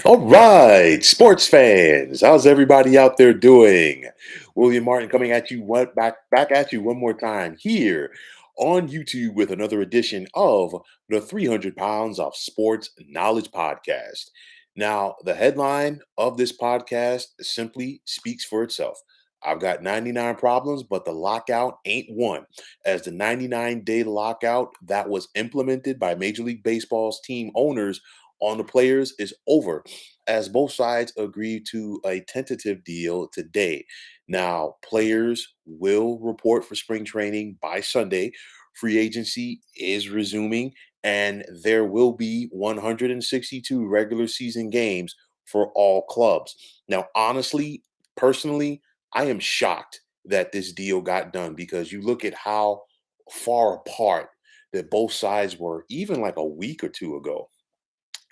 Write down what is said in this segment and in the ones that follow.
All right, sports fans, how's everybody out there doing? William Martin coming at you back at you one more time here on YouTube with another edition of the 300 Pounds of Sports Knowledge Podcast. Now, the headline of this podcast simply speaks for itself. I've got 99 problems, but the lockout ain't one. As the 99-day lockout that was implemented by Major League Baseball's team owners on the players is over, as both sides agreed to a tentative deal today. Now, players will report for spring training by Sunday. Free agency is resuming, and there will be 162 regular season games for all clubs. Now, honestly, personally, I am shocked that this deal got done because you look at how far apart that both sides were even like a week or two ago.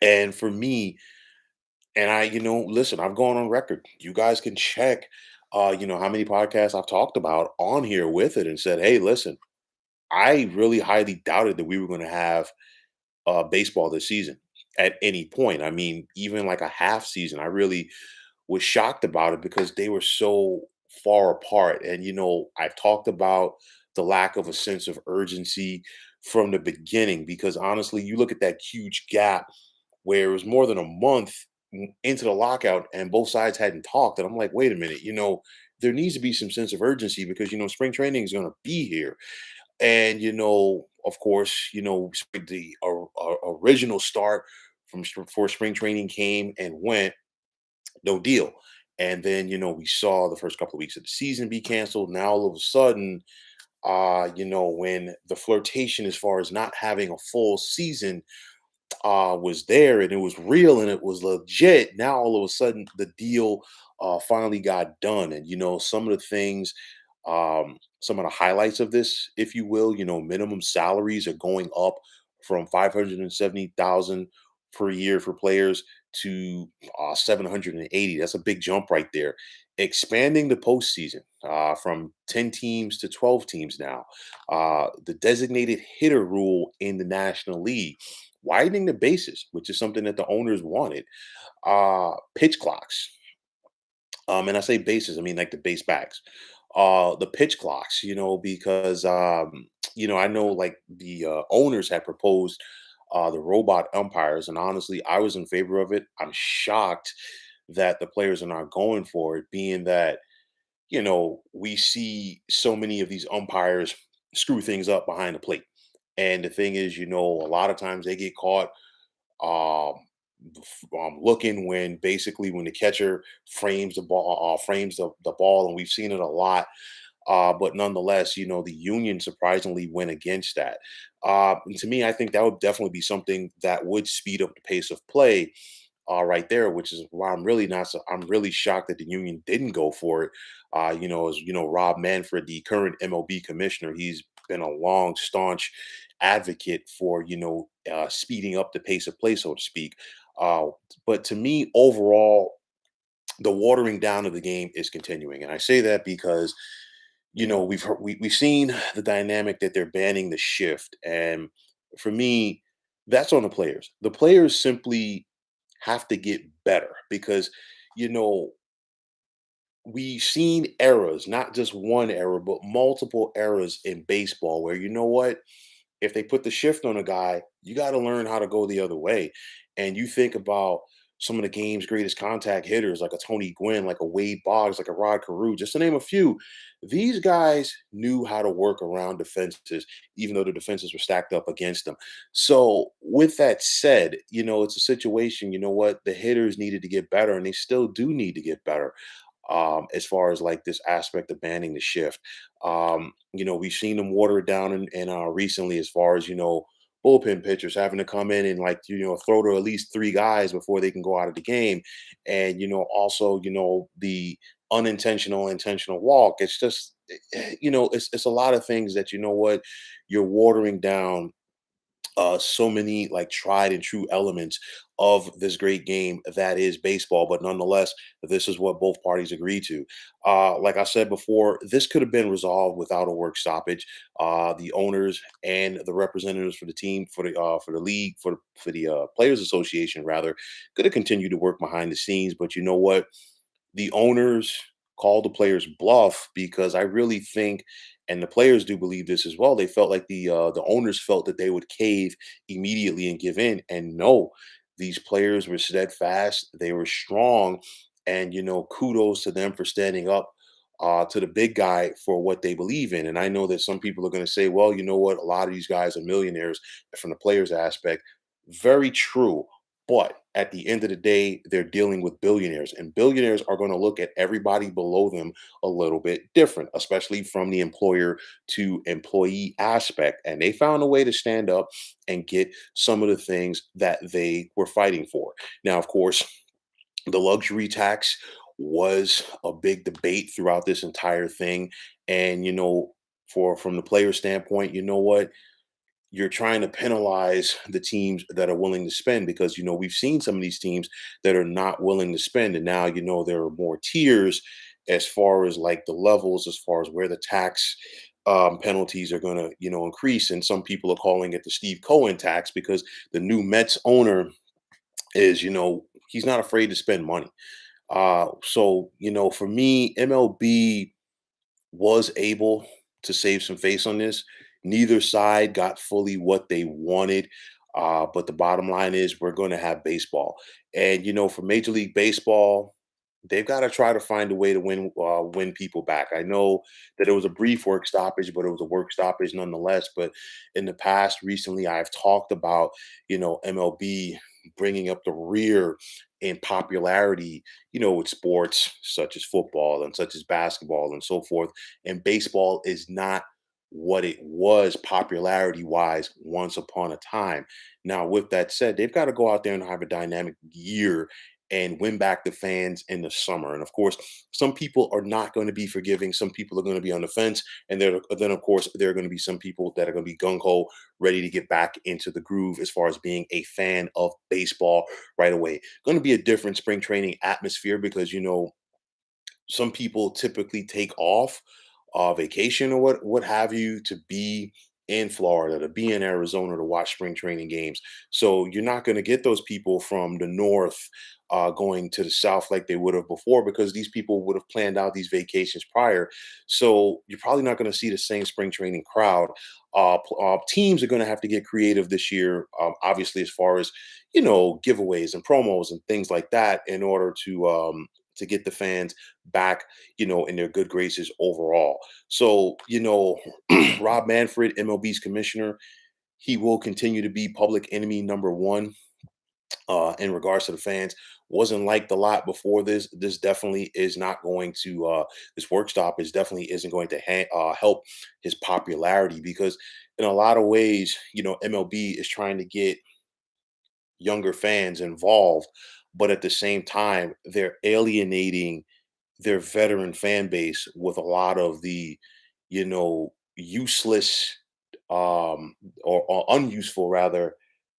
And for me, and listen, I've gone on record. You guys can check, how many podcasts I've talked about on here with it and said, hey, listen, I really highly doubted that we were going to have baseball this season at any point. I mean, even like a half season, I really was shocked about it because they were so far apart. And, I've talked about the lack of a sense of urgency from the beginning because honestly, you look at that huge gap where it was more than a month into the lockout and both sides hadn't talked. And I'm like, wait a minute, there needs to be some sense of urgency because, spring training is going to be here. And, of course, the original start for spring training came and went, no deal. And then, we saw the first couple of weeks of the season be canceled. Now, all of a sudden, when the flirtation as far as not having a full season was there and it was real and it was legit. Now all of a sudden the deal finally got done, and some of the things, some of the highlights of this, if you will, minimum salaries are going up from 570,000 per year for players to 780. That's a big jump right there. Expanding the postseason from 10 teams to 12 teams now. The designated hitter rule in the National League, widening the bases, which is something that the owners wanted. Pitch clocks. And I say bases, I mean like the base backs. The pitch clocks, because I know like the owners had proposed the robot umpires, and honestly, I was in favor of it. I'm shocked that the players are not going for it, being that we see so many of these umpires screw things up behind the plate. And the thing is, a lot of times they get caught um, looking when basically when the catcher frames the ball, frames the ball, and we've seen it a lot. But nonetheless, the union surprisingly went against that. And to me, I think that would definitely be something that would speed up the pace of play right there, which is why I'm really not. So, I'm really shocked that the union didn't go for it. As Rob Manfred, the current MLB commissioner, he's been a long, staunch advocate for speeding up the pace of play, so to speak. Uh, but to me, overall, the watering down of the game is continuing, and I say that because we've seen the dynamic that they're banning the shift, and for me, that's on the players. The players simply have to get better because you know we've seen eras, not just one era, but multiple eras in baseball where if they put the shift on a guy, you got to learn how to go the other way. And you think about some of the game's greatest contact hitters, like a Tony Gwynn, like a Wade Boggs, like a Rod Carew, just to name a few. These guys knew how to work around defenses, even though the defenses were stacked up against them. So, with that said, it's a situation, the hitters needed to get better, and they still do need to get better as far as like this aspect of banning the shift. We've seen them water it down and recently as far as, bullpen pitchers having to come in and like, throw to at least three guys before they can go out of the game. And, also, the unintentional, intentional walk. It's just, it's a lot of things that, you're watering down so many like tried and true elements of this great game that is baseball. But nonetheless, this is what both parties agreed to. Like I said before, this could have been resolved without a work stoppage. The owners and the representatives for the team, for the league, for the players association rather, could have continued to work behind the scenes. But you know what? The owners called the players bluff because I really think, and the players do believe this as well. They felt like the owners felt that they would cave immediately and give in, and no, these players were steadfast. They were strong, and kudos to them for standing up. To the big guy for what they believe in. And I know that some people are going to say, well, you know what? A lot of these guys are millionaires from the players aspect. Very true. But at the end of the day, they're dealing with billionaires, and billionaires are going to look at everybody below them a little bit different, especially from the employer to employee aspect. And they found a way to stand up and get some of the things that they were fighting for. Now, of course, the luxury tax was a big debate throughout this entire thing. And, for from the player standpoint, you know what? You're trying to penalize the teams that are willing to spend because we've seen some of these teams that are not willing to spend, and now there are more tiers as far as like the levels, as far as where the tax penalties are going to increase, and some people are calling it the Steve Cohen tax because the new Mets owner is he's not afraid to spend money. So for me, MLB was able to save some face on this. Neither side got fully what they wanted. But the bottom line is we're going to have baseball. And, for Major League Baseball, they've got to try to find a way to win people back. I know that it was a brief work stoppage, but it was a work stoppage nonetheless. But in the past, recently, I've talked about MLB bringing up the rear in popularity, with sports such as football and such as basketball and so forth. And baseball is not what it was popularity wise once upon a time. Now, with that said, they've got to go out there and have a dynamic year and win back the fans in the summer. And of course, some people are not going to be forgiving. Some people are going to be on the fence. And then, of course, there are going to be some people that are going to be gung ho, ready to get back into the groove as far as being a fan of baseball right away. Going to be a different spring training atmosphere because, some people typically take off vacation or what have you to be in Florida, to be in Arizona to watch spring training games. So you're not going to get those people from the north going to the south like they would have before because these people would have planned out these vacations prior. So you're probably not going to see the same spring training crowd. Teams are going to have to get creative this year, obviously, as far as giveaways and promos and things like that, in order to get the fans back, in their good graces overall. So, Rob Manfred, MLB's commissioner, he will continue to be public enemy number one in regards to the fans. Wasn't liked a lot before this. This definitely is not going to, this work stoppage definitely isn't going to help his popularity because in a lot of ways, MLB is trying to get younger fans involved, but at the same time, they're alienating their veteran fan base with a lot of the, useless or unuseful rather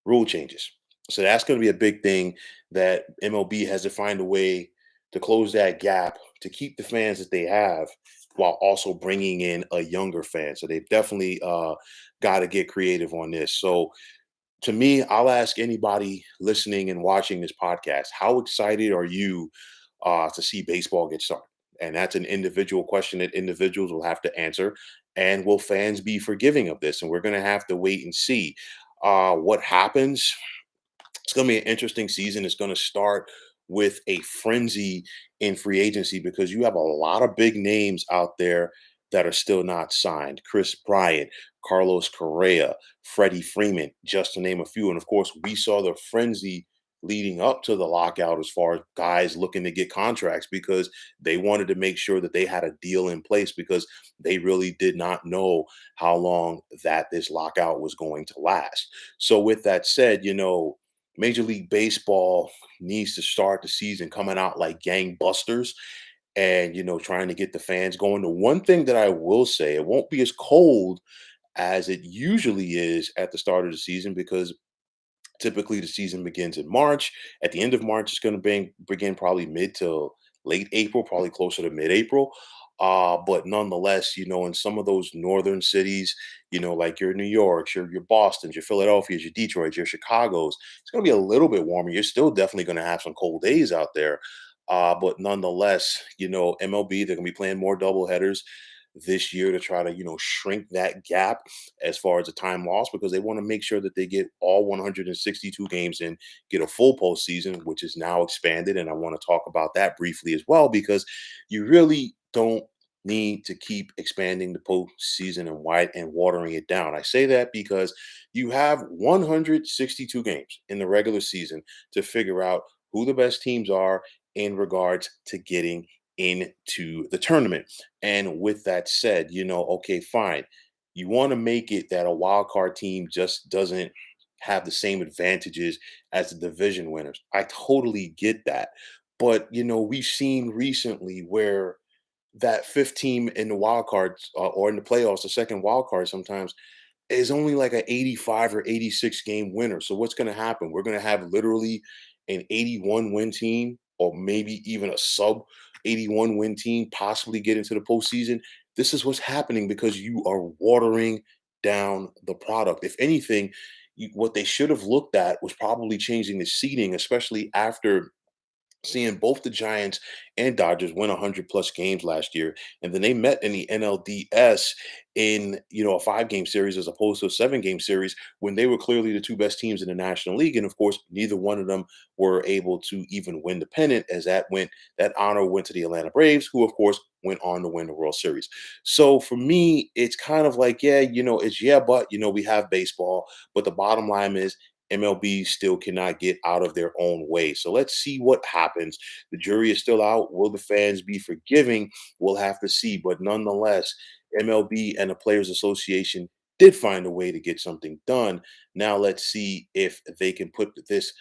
rule changes. So that's going to be a big thing that MLB has to find a way to close that gap to keep the fans that they have while also bringing in a younger fan. So they've definitely got to get creative on this. So to me, I'll ask anybody listening and watching this podcast, how excited are you to see baseball get started? And that's an individual question that individuals will have to answer. And will fans be forgiving of this? And we're going to have to wait and see what happens. It's going to be an interesting season. It's going to start with a frenzy in free agency because you have a lot of big names out there that are still not signed. Chris Bryant, Carlos Correa, Freddie Freeman, just to name a few. And of course, we saw the frenzy leading up to the lockout as far as guys looking to get contracts because they wanted to make sure that they had a deal in place because they really did not know how long that this lockout was going to last. So with that said, Major League Baseball needs to start the season coming out like gangbusters and trying to get the fans going. The one thing that I will say, it won't be as cold as it usually is at the start of the season because typically, the season begins in March. At the end of March, it's going to begin probably mid to late April, probably closer to mid-April. But nonetheless, in some of those northern cities, like your New York's, your Boston's, your Philadelphia's, your Detroit's, your Chicago's, it's going to be a little bit warmer. You're still definitely going to have some cold days out there. But nonetheless, MLB, they're going to be playing more double headers this year to try to shrink that gap as far as the time lost because they want to make sure that they get all 162 games in, get a full postseason, which is now expanded. And I want to talk about that briefly as well because you really don't need to keep expanding the postseason and wide and watering it down. I say that because you have 162 games in the regular season to figure out who the best teams are in regards to getting into the tournament. And with that said, okay, fine. You want to make it that a wild card team just doesn't have the same advantages as the division winners. I totally get that. But, we've seen recently where that fifth team in the wild cards or in the playoffs, the second wild card sometimes is only like an 85 or 86 game winner. So what's going to happen? We're going to have literally an 81 win team or maybe even a sub 81 win team possibly get into the postseason. This is what's happening because you are watering down the product. If anything, what they should have looked at was probably changing the seating, especially after seeing both the Giants and Dodgers win 100 plus games last year. And then they met in the NLDS in, a 5 game series as opposed to a 7 game series when they were clearly the two best teams in the National League. And of course, neither one of them were able to even win the pennant as that honor went to the Atlanta Braves, who of course went on to win the World Series. So for me, it's kind of like, yeah, but, we have baseball. But the bottom line is MLB still cannot get out of their own way. So let's see what happens. The jury is still out. Will the fans be forgiving? We'll have to see. But nonetheless, MLB and the Players Association did find a way to get something done. Now let's see if they can put this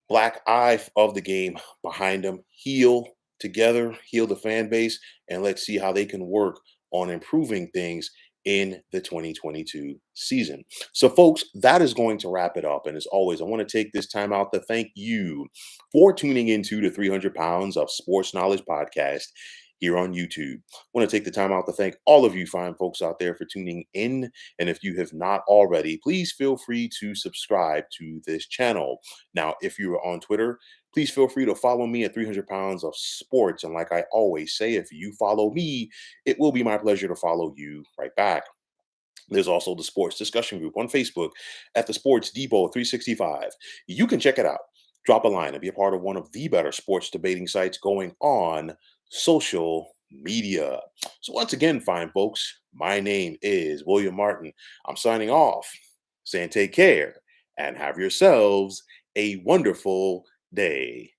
black eye of the game behind them, heal together, heal the fan base, and let's see how they can work on improving things in the 2022 season. So, folks, that is going to wrap it up. And as always, I want to take this time out to thank you for tuning into the 300 Pounds of Sports Knowledge podcast here on YouTube. I want to take the time out to thank all of you fine folks out there for tuning in. And if you have not already, please feel free to subscribe to this channel. Now, if you are on Twitter, please feel free to follow me at 300 Pounds of Sports. And like I always say, if you follow me, it will be my pleasure to follow you right back. There's also the sports discussion group on Facebook at the Sports Depot 365. You can check it out. Drop a line and be a part of one of the better sports debating sites going on social media. So, once again, fine folks, my name is William Martin. I'm signing off, saying take care and have yourselves a wonderful day.